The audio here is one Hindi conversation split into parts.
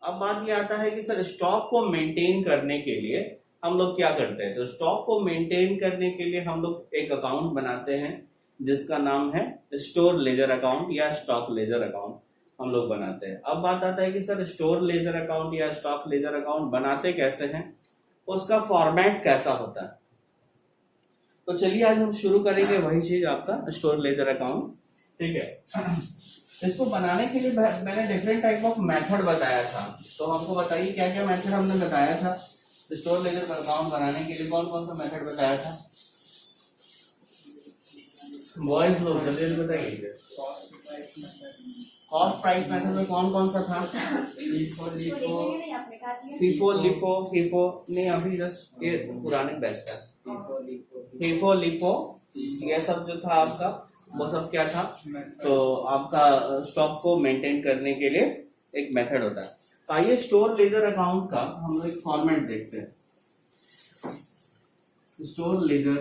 अब बात ये आता है कि सर स्टॉक को मेंटेन करने के लिए हम लोग क्या करते हैं। तो स्टॉक को मेंटेन करने के लिए हम लोग एक अकाउंट बनाते हैं जिसका नाम है स्टोर लेजर अकाउंट या स्टॉक लेजर अकाउंट हम लोग बनाते हैं। अब बात आता है कि सर स्टोर लेजर अकाउंट या स्टॉक लेजर अकाउंट बनाते कैसे हैं, उसका फॉर्मेट कैसा होता है। तो चलिए आज हम शुरू करेंगे वही चीज, आपका स्टोर लेजर अकाउंट। ठीक है, इसको बनाने के लिए मैंने डिफरेंट टाइप ऑफ मेथड बताया था। तो हमको बताइए क्या क्या मेथड हमने बताया था स्टोर लेजर अकाउंट बनाने के लिए, कौन कौन सा मेथड बताया था। बॉयज लोग जल्दी बताइए। कॉस्ट प्राइस मेथड में कौन कौन सा था। फीफो नहीं, अभी जस्ट ये पुराने बैच था। फीफो लिफो ये सब जो था आपका, वो सब क्या था। तो आपका स्टॉक को मेंटेन करने के लिए एक मेथड होता है। तो आइए स्टोर लेजर अकाउंट का हम लोग एक फॉर्मेट देखते हैं। स्टोर लेजर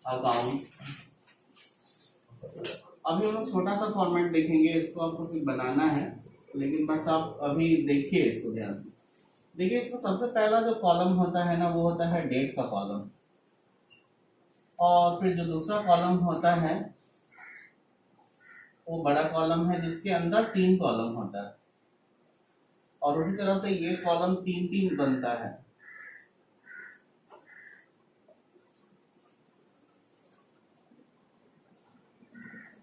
अकाउंट अभी हम लोग छोटा सा फॉर्मेट देखेंगे, इसको आपको सिर्फ बनाना है, लेकिन बस आप अभी देखिए इसको ध्यान से। देखिए इसको सबसे पहला जो कॉलम होता है ना, वो होता है डेट का कॉलम, और फिर जो दूसरा कॉलम होता है वो बड़ा कॉलम है जिसके अंदर 3 कॉलम होता है, और उसी तरह से ये कॉलम 3-3 बनता है।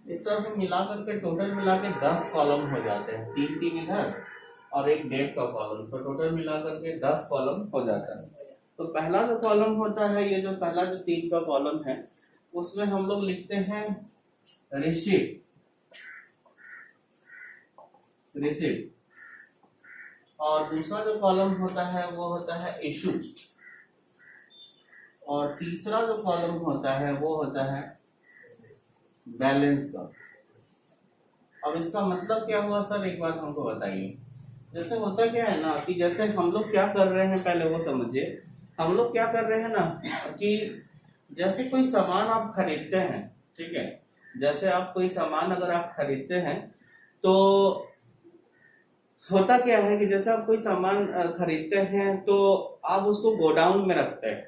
इस तरह से मिला करके टोटल मिला के 10 कॉलम हो जाते हैं, 3-3 इधर और एक डेट का कॉलम, तो टोटल मिला करके 10 कॉलम हो जाता है। तो पहला जो कॉलम होता है, ये जो पहला जो 3 का कॉलम है, उसमें हम लोग लिखते हैं रिसीप्ट, और दूसरा जो कॉलम होता है वो होता है इशू, और तीसरा जो कॉलम होता है वो होता है बैलेंस का। अब इसका मतलब क्या हुआ सर, एक बात हमको बताइए। जैसे होता क्या है ना कि जैसे हम लोग क्या कर रहे हैं, पहले वो समझिए। हम लोग क्या कर रहे हैं ना कि जैसे कोई सामान आप खरीदते हैं, ठीक है, जैसे आप कोई सामान अगर आप खरीदते हैं तो होता क्या है कि जैसे आप कोई सामान खरीदते हैं तो आप उसको गोडाउन में रखते हैं,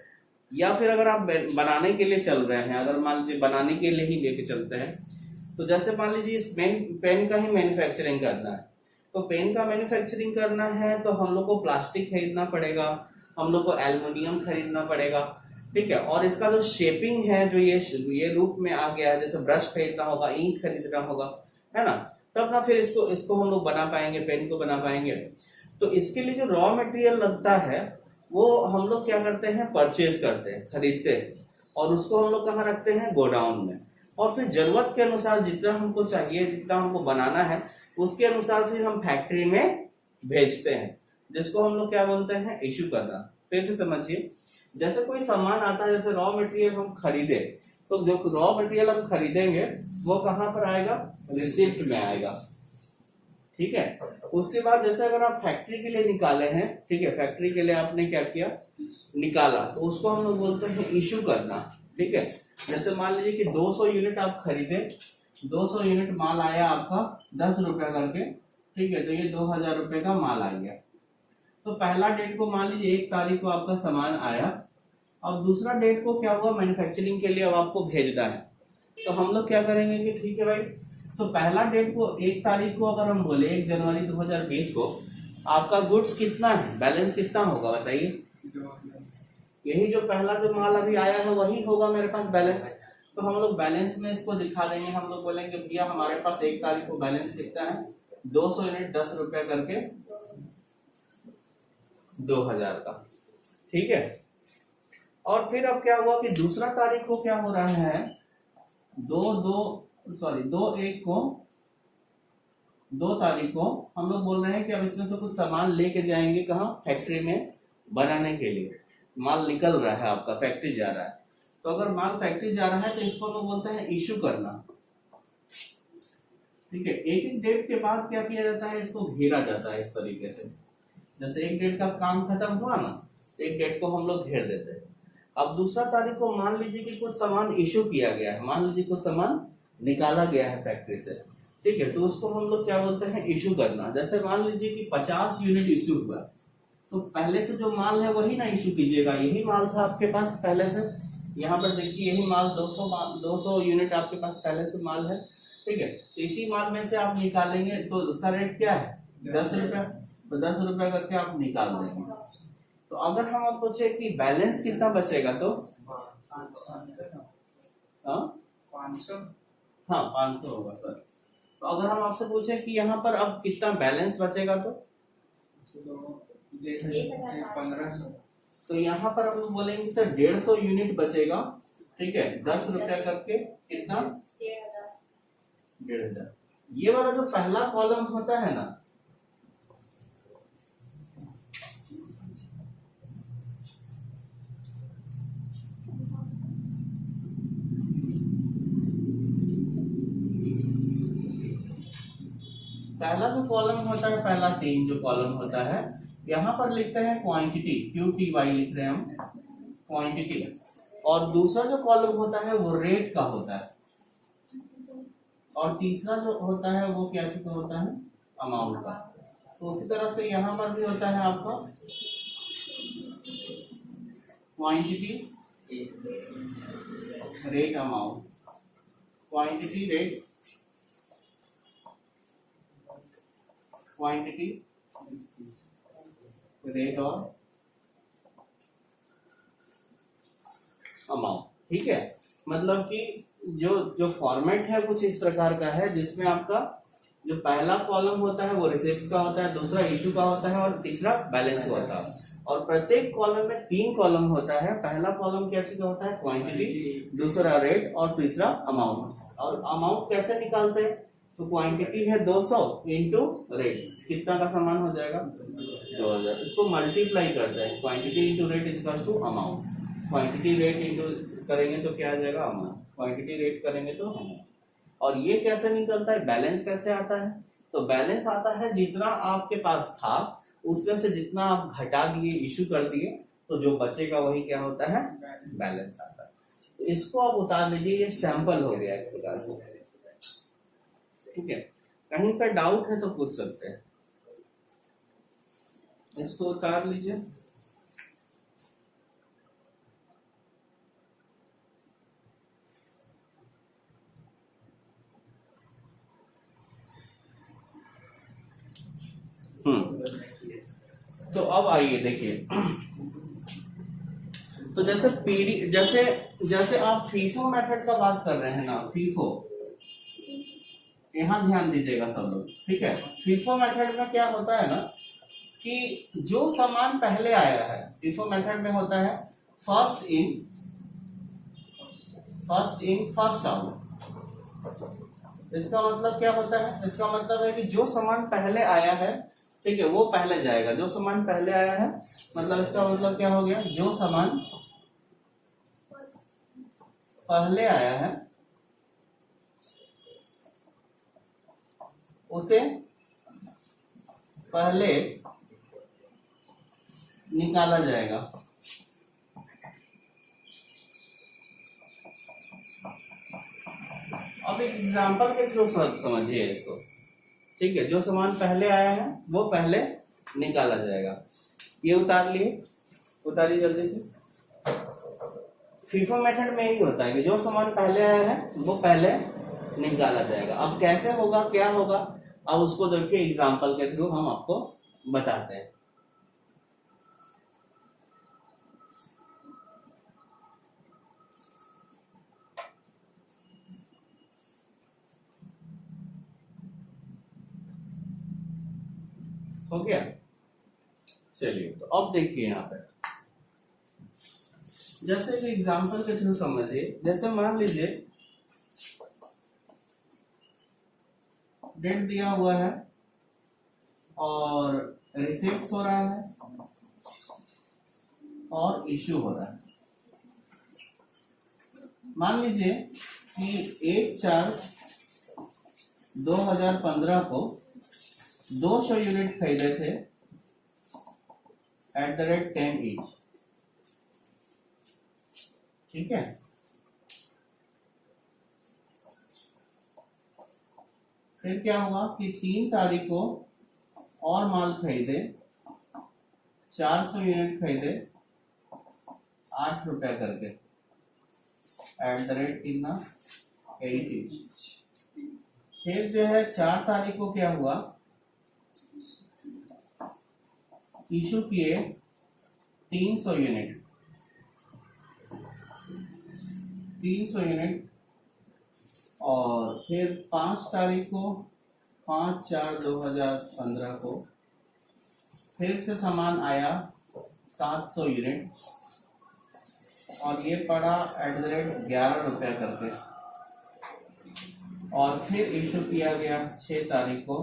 या फिर अगर आप बनाने के लिए चल रहे हैं, अगर मान लीजिए बनाने के लिए ही लेके चलते हैं, तो जैसे मान लीजिए इस पेन का ही मैन्युफैक्चरिंग करना है, तो पेन का मैन्युफैक्चरिंग करना है तो हम लोग को प्लास्टिक खरीदना पड़ेगा, हम लोग को एल्युमिनियम खरीदना पड़ेगा, ठीक है। और इसका जो शेपिंग है, जो ये रूप में आ गया है, जैसे ब्रश खरीदना होगा, इंक खरीदना होगा, है ना, तब ना फिर इसको हम लोग बना पाएंगे, पेन को बना पाएंगे। तो इसके लिए जो रॉ मटेरियल लगता है वो हम लोग क्या करते हैं, परचेज करते हैं, खरीदते हैं, और उसको हम लोग कहाँ रखते हैं, गोडाउन में। और फिर जरूरत के अनुसार जितना हमको चाहिए, जितना हमको बनाना है, उसके अनुसार फिर हम फैक्ट्री में भेजते हैं, जिसको हम लोग क्या बोलते हैं, इशू करना। फिर से समझिए, जैसे कोई सामान आता है, जैसे रॉ मटेरियल हम खरीदे, तो जो रॉ मटेरियल हम खरीदेंगे वो कहाँ पर आएगा, रिसिप्ट में आएगा, ठीक है। उसके बाद जैसे अगर आप फैक्ट्री के लिए निकाले हैं, ठीक है, फैक्ट्री के लिए आपने क्या किया, निकाला, तो उसको हम लोग बोलते हैं इशू करना, ठीक है। जैसे मान लीजिए कि 200 यूनिट आप खरीदे, 200 यूनिट माल आया आपका 10 रुपया करके, ठीक है, तो ये 2000 रुपए का माल आ गया। तो पहला डेट को मान लीजिए 1 तारीख को आपका सामान आया, अब दूसरा डेट को क्या हुआ, मैन्युफैक्चरिंग के लिए अब आपको भेजना है। तो हम लोग क्या करेंगे कि ठीक है भाई, तो पहला डेट को 1 तारीख को अगर हम बोले 1 जनवरी 2020 को आपका गुड्स कितना है, बैलेंस कितना होगा बताइए। यही जो पहला जो माल अभी आया है वही होगा मेरे पास बैलेंस। तो हम लोग बैलेंस में इसको दिखा देंगे, हम लोग बोलेंगे भैया हमारे पास 1 तारीख को बैलेंस कितना है, 200 यूनिट 10 रुपया करके 2000 का, ठीक है। और फिर अब क्या हुआ कि दूसरा तारीख को क्या हो रहा है, 2 तारीख को हम लोग बोल रहे हैं कि अब इसमें से कुछ सामान लेके जाएंगे कहाँ, फैक्ट्री में बनाने के लिए। माल निकल रहा है आपका, फैक्ट्री जा रहा है। तो अगर माल फैक्ट्री जा रहा है तो इसको लोग बोलते हैं इशू करना, ठीक है। एक एक डेट के बाद क्या किया जाता है, इसको घेरा जाता है इस तरीके से। जैसे एक डेट का काम खत्म हुआ ना, एक डेट को हम लोग घेर देते हैं। अब दूसरा तारीख को मान लीजिए कि कुछ सामान इशू किया गया है, मान लीजिए कुछ सामान निकाला गया है फैक्ट्री से, ठीक है, तो उसको हम लोग क्या बोलते हैं, इशू करना। जैसे मान लीजिए कि 50 यूनिट इशू हुआ, तो पहले से जो माल है वही ना इशू कीजिएगा, यही माल था आपके पास पहले से। यहाँ पर देखिए यही माल 200 यूनिट आपके पास पहले से माल है, ठीक है। तो इसी माल में से आप निकालेंगे तो उसका रेट क्या है, 10 रुपया। तो 10 रुपया करके आप निकाल देंगे। तो अगर हम आप पूछे कि बैलेंस कितना बचेगा, तो हाँ 500 होगा सर। तो अगर हम आपसे पूछे कि यहाँ पर अब कितना बैलेंस बचेगा, तो 1500। तो यहाँ पर हम बोलेंगे सर 150 यूनिट बचेगा, ठीक है। 10 रुपया करके कितना, 1,500। ये वाला जो पहला कॉलम होता है ना, पहला जो कॉलम होता है, पहला 3 जो कॉलम होता है, यहाँ पर लिखते हैं क्वांटिटी, QTY लिख रहे हैं हम, क्वांटिटी। और दूसरा जो कॉलम होता है वो रेट का होता है, और तीसरा जो होता है वो क्या चीज का होता है, अमाउंट का। तो उसी तरह से यहाँ पर भी होता है आपका quantity, rate, amount. Quantity, rate, quantity, rate और अमाउंट, ठीक है। मतलब कि जो जो फॉर्मेट है कुछ इस प्रकार का है, जिसमें आपका जो पहला कॉलम होता है वो रिसिप्ट्स का होता है, दूसरा इशू का होता है, और तीसरा बैलेंस का होता है। और प्रत्येक कॉलम में 3 कॉलम होता है। पहला कॉलम कैसे का होता है, क्वांटिटी, दूसरा रेट और तीसरा अमाउंट। और अमाउंट कैसे निकालते हैं, तो क्वांटिटी है 200 इंटू रेट, कितना का सामान हो जाएगा, 2000। इसको मल्टीप्लाई करते हैं, quantity into rate is to amount. Quantity rate into करेंगे तो क्या आ जाएगा, अमाउंट। क्वांटिटी रेट करेंगे तो अमाउंट। और ये कैसे निकलता है, बैलेंस कैसे आता है, तो बैलेंस आता है जितना आपके पास था उसमें से जितना आप घटा दिए, इशू कर दिए, तो जो बचेगा वही क्या होता है, बैलेंस आता है। तो इसको आप उतार लीजिए, ये सैंपल हो गया एक प्रकार से, ठीक है। कहीं पर डाउट है तो पूछ सकते हैं। इसको उतार लीजिए। तो अब आइए देखिए, तो जैसे पीडी, जैसे जैसे आप फीफो मेथड का बात कर रहे हैं ना, फीफो, यहाँ ध्यान दीजिएगा सब लोग, ठीक है। फीफो मेथड में क्या होता है ना, कि जो सामान पहले आया है, फीफो मेथड में होता है फर्स्ट इन फर्स्ट आउट। इसका मतलब क्या होता है, इसका मतलब है कि जो सामान पहले आया है, ठीक है, वो पहले जाएगा। जो सामान पहले आया है, मतलब इसका मतलब क्या हो गया, जो सामान पहले आया है उसे पहले निकाला जाएगा। अब एक एग्जांपल के थ्रू समझिए इसको, ठीक है। जो सामान पहले आया है वो पहले निकाला जाएगा। ये उतार लिए, उतारिए जल्दी से। फीफो मेथड में यही होता है कि जो सामान पहले आया है वो पहले निकाला जाएगा। अब कैसे होगा, क्या होगा, अब उसको देखिए एग्जांपल के थ्रू हम आपको बताते हैं। हो गया, चलिए। तो अब देखिए यहाँ पे, जैसे कि एग्जांपल के थ्रू समझिए। जैसे मान लीजिए डेट दिया हुआ है और रिसीट्स हो रहा है और इश्यू हो रहा है। मान लीजिए कि 1/4/2015 को 200 यूनिट खरीदे थे @10 ईच, ठीक है। फिर क्या हुआ कि 3 तारीख को और माल खरीदे, 400 यूनिट खरीदे 8 रुपया करके, एट द रेट कितना 8 इंच। फिर जो है 4 तारीख को क्या हुआ, इशू किए 300 यूनिट, 300 यूनिट। और फिर 5 तारीख को 5/4/2015 को फिर से सामान आया 700 यूनिट और ये पड़ा एट द रेट 11 रुपया करके। और फिर इशू किया गया 6 तारीख को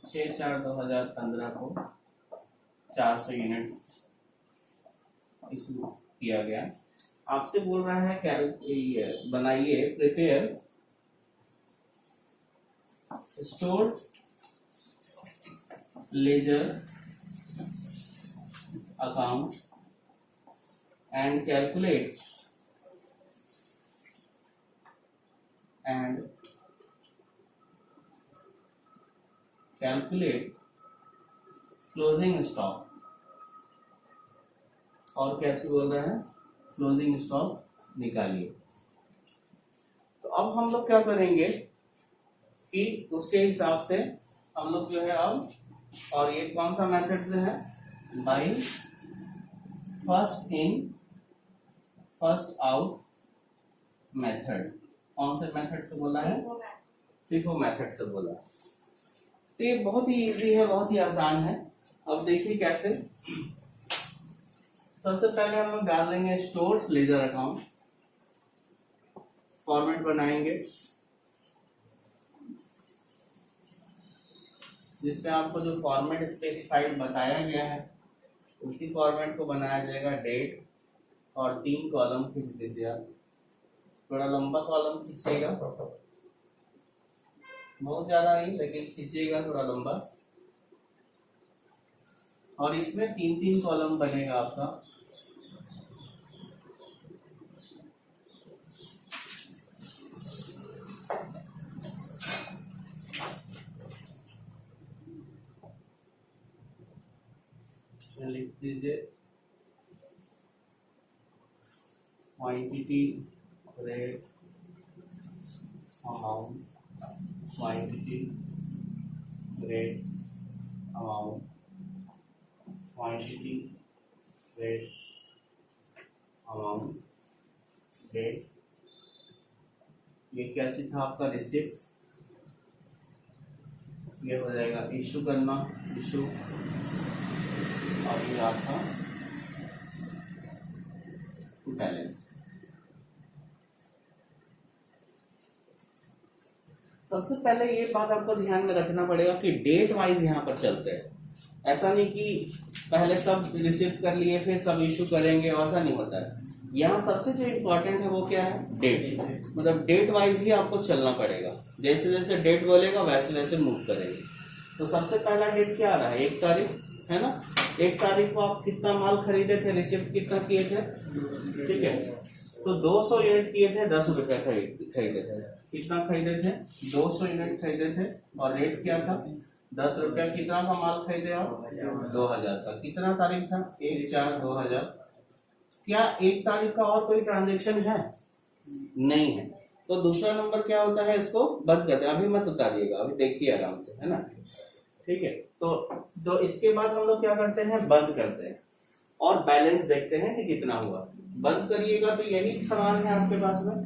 6/4/2015 को 400 यूनिट इशू किया गया। आपसे बोल रहा है क्या, बनाइए prepare stores ledger account and calculate closing stock. और कैसे बोल रहे हैं, क्लोजिंग स्टॉक निकालिए। तो अब हम लोग क्या करेंगे कि उसके हिसाब से हम लोग जो है अब, और ये कौन सा मेथड से है, by first in first out method. कौन से मेथड से बोला है, FIFO मेथड से बोला। तो ये बहुत ही इजी है, बहुत ही आसान है। अब देखिए कैसे। सबसे पहले हम लोग डाल देंगे स्टोर्स लेजर अकाउंट, फॉर्मेट बनाएंगे जिसमें आपको जो फॉर्मेट स्पेसिफाइड बताया गया है उसी फॉर्मेट को बनाया जाएगा। डेट और 3 कॉलम खींच दीजिए आप, थोड़ा लंबा कॉलम खींचिएगा, बहुत ज्यादा नहीं लेकिन खींचिएगा थोड़ा लंबा। और इसमें 3-3 कॉलम बनेगा आपका। लिख दीजिए quantity rate amount, quantity rate amount, quantity rate amount, rate. ये क्या चीज था आपका, रिसिप्ट। ये हो जाएगा इशू करना, इशू। और ये आपका बैलेंस। सबसे पहले ये बात आपको ध्यान में रखना पड़ेगा कि डेट वाइज यहाँ पर चलते हैं। ऐसा नहीं कि पहले सब रिसीव कर लिए फिर सब इशू करेंगे, ऐसा नहीं होता है। यहाँ सबसे जो इम्पोर्टेंट है वो क्या है, डेट। मतलब डेट वाइज ही आपको चलना पड़ेगा, जैसे जैसे डेट बोलेगा वैसे वैसे मूव करेंगे। तो सबसे पहला डेट क्या आ रहा है, 1 तारीख है ना। 1 तारीख को आप कितना माल खरीदे थे, रिसिप्ट कितना किए थे, ठीक है। तो 200 यूनिट किए थे, 10 रुपए खरीदे थे। कितना खरीदे थे, 200 यूनिट खरीदे थे और रेट क्या था 10 रुपया। कितना का माल खरीदे आप, 2000 का। कितना तारीख था, 1/4/2000। क्या 1 तारीख का और कोई ट्रांजेक्शन है, नहीं है। तो दूसरा नंबर क्या होता है, इसको बंद करते हैं। अभी मत उतारिएगा, अभी देखिए आराम से, है ना, ठीक है। तो इसके बाद हम लोग क्या करते हैं, बंद करते हैं और बैलेंस देखते हैं कि कितना हुआ। बंद करिएगा तो यही सामान है आपके पास में,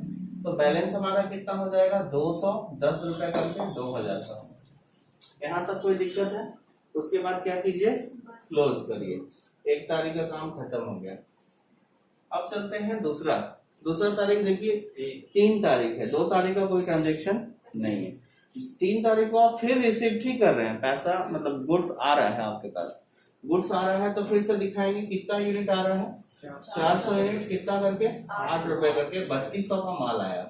तो बैलेंस हमारा कितना हो जाएगा, 210 रुपए करके 2000 का। यहाँ तक कोई दिक्कत है। उसके बाद क्या कीजिए, क्लोज करिए। 1 तारीख का काम खत्म हो गया। अब चलते हैं दूसरा तारीख। देखिए 3 तारीख है, 2 तारीख का कोई ट्रांजेक्शन नहीं है। 3 तारीख को आप फिर रिसिप्ट ही कर रहे हैं, पैसा मतलब गुड्स आ रहा है आपके पास। गुड्स आ रहा है तो फिर से दिखाएंगे कितना यूनिट आ रहा है, 400 यूनिट। कितना करके, 8 रुपए करके 3200 का माल आया।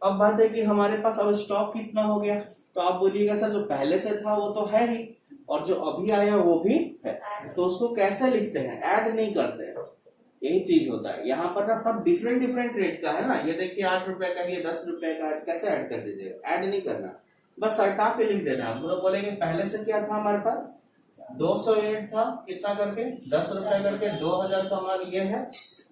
अब बात है कि हमारे पास अब स्टॉक कितना हो गया। तो आप बोलिएगा सर जो पहले से था वो तो है ही और जो अभी आया वो भी है, तो उसको कैसे लिखते हैं, ऐड नहीं करते हैं। यही चीज होता है यहाँ पर ना, सब डिफरेंट रेट का है ना। ये देखिए 8 रुपए का, ये 10 रुपए का, कैसे ऐड कर दीजिएगा, ऐड नहीं करना। बस सटा के लिख देना। हम लोग बोलेंगे पहले से क्या था हमारे पास 200 यूनिट था, कितना करके 10 रुपए करके 2000 का माल ये है,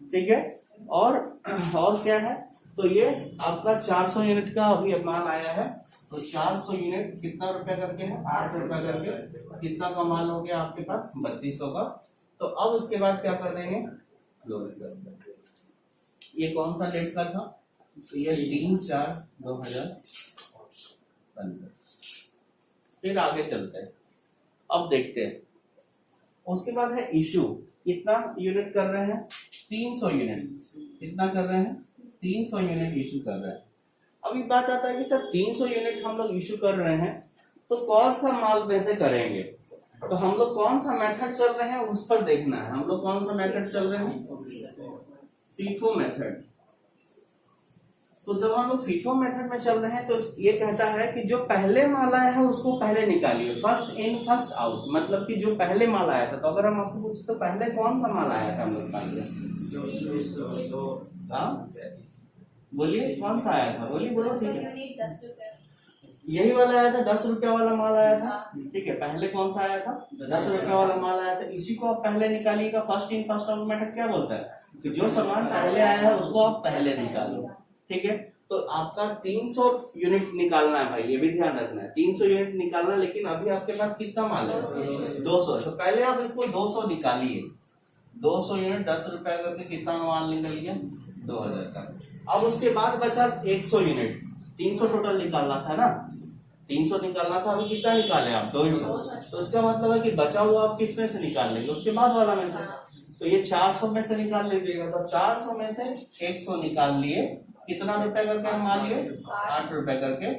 ठीक है। और क्या है, तो ये आपका 400 यूनिट का अभी माल आया है, तो 400 यूनिट कितना रुपया करके है 8 रुपया करके, कितना का माल हो गया आपके पास 3200 का। तो अब उसके बाद क्या कर देंगे, क्लोज कर देंगे। ये कौन सा डेट का था, तो ये 3/4/2015। फिर आगे चलते हैं, अब देखते हैं। उसके बाद है इशू, कितना यूनिट कर रहे हैं 300 यूनिट, कितना कर रहे हैं 300 यूनिट इशू कर रहे हैं। अभी बात आता है कि सर 300 यूनिट हम लोग इशू कर रहे हैं, तो कौन सा माल में से करेंगे, तो हम लोग कौन सा मेथड चल रहे हैं उस पर देखना है। हम लोग कौन सा मेथड चल रहे हैं, फीफो मेथड। तो जब हम लोग फीफो मेथड में चल रहे हैं तो ये कहता है कि जो पहले माल आया है उसको पहले निकालिए, फर्स्ट इन फर्स्ट आउट, मतलब कि जो पहले माल आया था। तो अगर हम आपसे पूछे तो पहले कौन सा माल आया था हम लोग पास, बोलिए कौन सा आया था, बोलिए बोलो, ठीक है यही वाला आया था, 10 रुपया वाला माल आया था, ठीक है। पहले कौन सा आया था 10 रुपया वाला माल आया था, इसी को आप पहले निकालिएगा। First in first out method क्या बोलता है कि जो सामान पहले आया है उसको आप पहले निकालो, ठीक है। तो आपका 300 यूनिट निकालना है भाई, ये भी ध्यान रखना है 300 यूनिट निकालना, लेकिन अभी आपके पास कितना माल है 200, तो पहले आप इसको 200 निकालिए। 200 यूनिट 10 रुपया करके कितना माल निकल गया 2000 का। अब उसके बाद बचा 100 यूनिट, 300 टोटल निकालना था ना, 300 निकालना था, अभी कितना निकाले आप 200, तो इसका मतलब है कि बचा हुआ आप किस में से निकाल लेंगे, उसके बाद वाला में से। तो ये 400 में से निकाल लीजिएगा, तो 400 में से 100 निकाल लिए, कितना रुपए करके हम मान लिए 8 रुपए करके,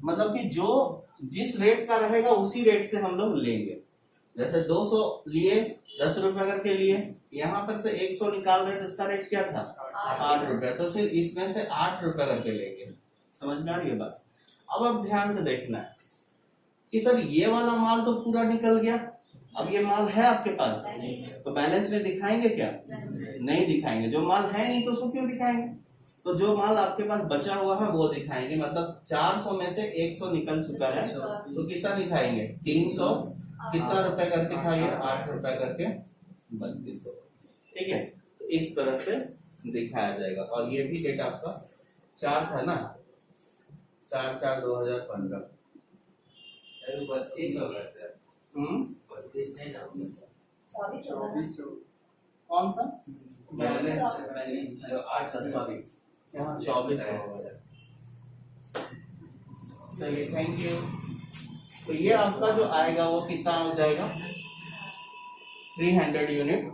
मतलब कि जो जिस रेट का रहेगा उसी रेट से हम लोग लेंगे। जैसे 200 लिए 10 रुपए करके लिए, यहाँ पर से 100 निकाल रहे तो इसका रेट क्या था 8 रुपए, तो फिर इसमें से 8 रुपए करके लेंगे। समझ में आ रही है बात। अब ध्यान से देखना है कि सर ये वाला माल तो पूरा निकल गया, अब ये माल है आपके पास, तो बैलेंस में दिखाएंगे क्या, नहीं दिखाएंगे। जो माल है नहीं तो उसको क्यों दिखाएंगे, तो जो माल आपके पास बचा हुआ है वो दिखाएंगे। मतलब 400 में से 100 निकल चुका है, तो कितना दिखाएंगे 300, कितना रुपए करके था ये 8 रुपए करके 3200, ठीक है। तो इस तरह से दिखाया जाएगा। और ये भी डेट आपका 4 था ना, 4/4/2015। 32 होगा सर, 32 नहीं ना 24 कौन सा बैलेंस अच्छा सॉरी, यहाँ 24 होगा। चलिए थैंक यू। तो ये आपका जो आएगा वो कितना हो जाएगा 300 यूनिट।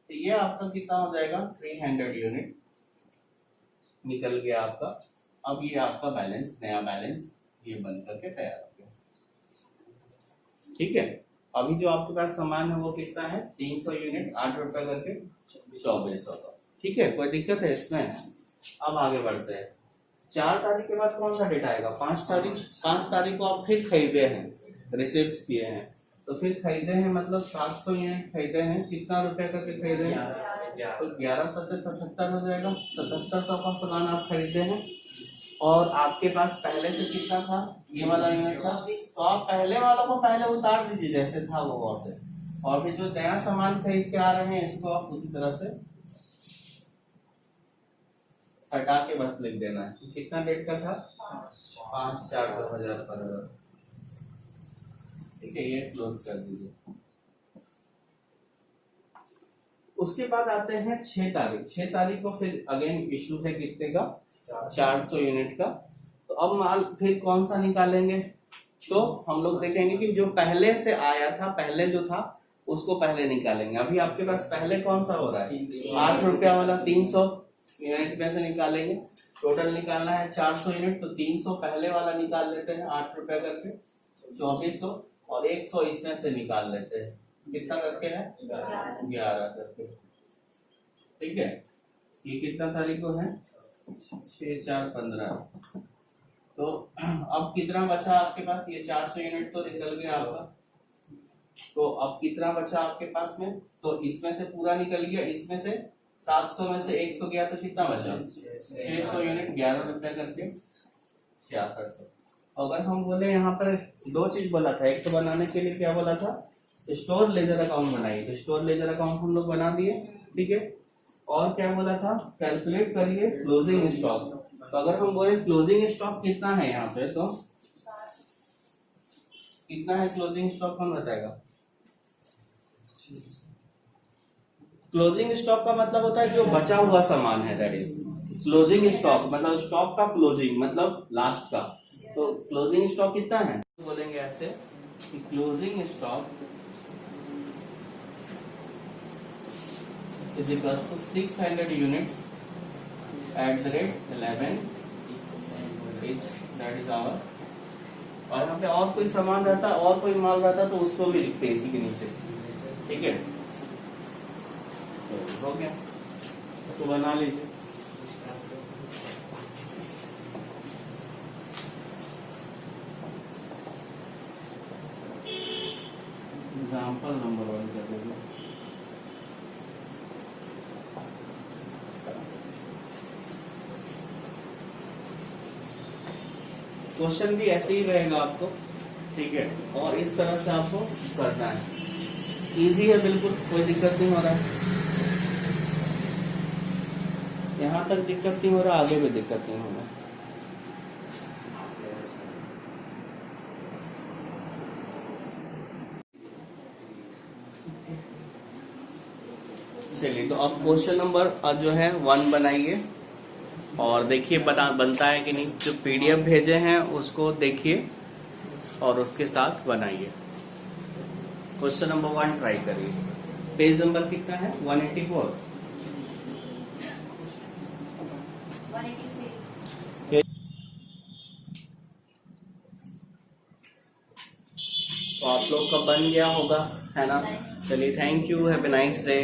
तो ये आपका कितना हो जाएगा 300 यूनिट निकल गया आपका। अब ये आपका बैलेंस, नया बैलेंस ये बन करके तैयार हो गया, ठीक है। अभी जो आपके पास सामान है वो कितना है 300 यूनिट 8 रुपए करके 2400 का, ठीक है। कोई दिक्कत है इसमें। अब आगे बढ़ते हैं। 4 तारीख के बाद कौन सा डेट आएगा 5 तारीख। 5 तारीख को आप फिर खरीदे हैं, रिसिप्ट किए हैं, तो फिर खरीदे हैं मतलब 700 यूनिट खरीदे हैं, कितना रुपए करके खरीदे हैं, तो 11/7/77 हो जाएगा। 7700 का सामान आप खरीदे हैं, और आपके पास पहले से कितना था ये वाला यूनिट था, तो आप पहले वालों को पहले उतार दीजिए जैसे था वो वैसे, और फिर जो नया सामान खरीद के आ रहे हैं इसको आप उसी तरह से हटा के बस लिख देना है। तो कितना डेट का था 5/4/2015, ठीक है। ये क्लोज कर दीजिए। उसके बाद आते हैं 6 तारीख। 6 तारीख को फिर अगेन इशू है कितने का 400 यूनिट का। तो अब माल फिर कौन सा निकालेंगे, तो हम लोग देखेंगे कि जो पहले से आया था, पहले जो था उसको पहले निकालेंगे। अभी आपके पास पहले कौन सा हो रहा है 8 रुपया वाला, 300 यूनिट में से निकालेंगे। टोटल निकालना है 400 यूनिट, तो 300 पहले वाला निकाल लेते हैं 8 रुपया करके 2400, और 100 इसमें से निकाल लेते हैं, कितना करके है 11 करके, ठीक है। ये कितना तारीख को है 6/4/15। तो अब कितना बचा आपके पास, ये 400 यूनिट तो निकल गया आपका, तो अब कितना बचा आपके पास में? तो इसमें से पूरा निकल गया, इसमें से 700 में से 100 गया तो कितना बचा? 600 यूनिट, 11 रुपए करके 6600। अगर हम बोले यहाँ पर दो चीज बोला था, एक तो बनाने के लिए क्या बोला था, स्टोर लेजर अकाउंट बनाइए, तो स्टोर लेजर अकाउंट हम लोग बना दिए, ठीक है। और क्या बोला था, कैलकुलेट करिए क्लोजिंग स्टॉक। तो अगर हम बोले क्लोजिंग स्टॉक कितना है यहाँ पे, तो कितना है क्लोजिंग स्टॉक, कौन बताएगा? क्लोजिंग स्टॉक का मतलब होता है जो बचा हुआ सामान है, दैट इज क्लोजिंग स्टॉक। मतलब स्टॉक का क्लोजिंग मतलब लास्ट का। तो क्लोजिंग स्टॉक कितना है, बोलेंगे ऐसे कि closing stock is equal to 600 units at the rate 11 is, that is hour. और यहाँ पे और कोई सामान रहता, और कोई माल रहता तो उसको भी लिखते इसी के नीचे, ठीक है। तो हो गया, इसको बना लीजिए। एग्जाम्पल नंबर 1 कर दीजिए। क्वेश्चन भी ऐसे ही रहेगा आपको, ठीक है। और इस तरह से आपको करना है, इजी है बिल्कुल, कोई दिक्कत नहीं हो रहा है। यहाँ तक दिक्कत नहीं हो रहा, आगे भी दिक्कत नहीं होगा। चलिए, तो अब क्वेश्चन नंबर जो है 1 बनाइए और देखिए बनता है कि नहीं। जो पीडीएफ भेजे हैं उसको देखिए और उसके साथ बनाइए। क्वेश्चन नंबर 1 ट्राई करिए। पेज नंबर कितना है? 184। तो आप लोग का बन गया होगा, है ना। चलिए, thank you, have a nice day.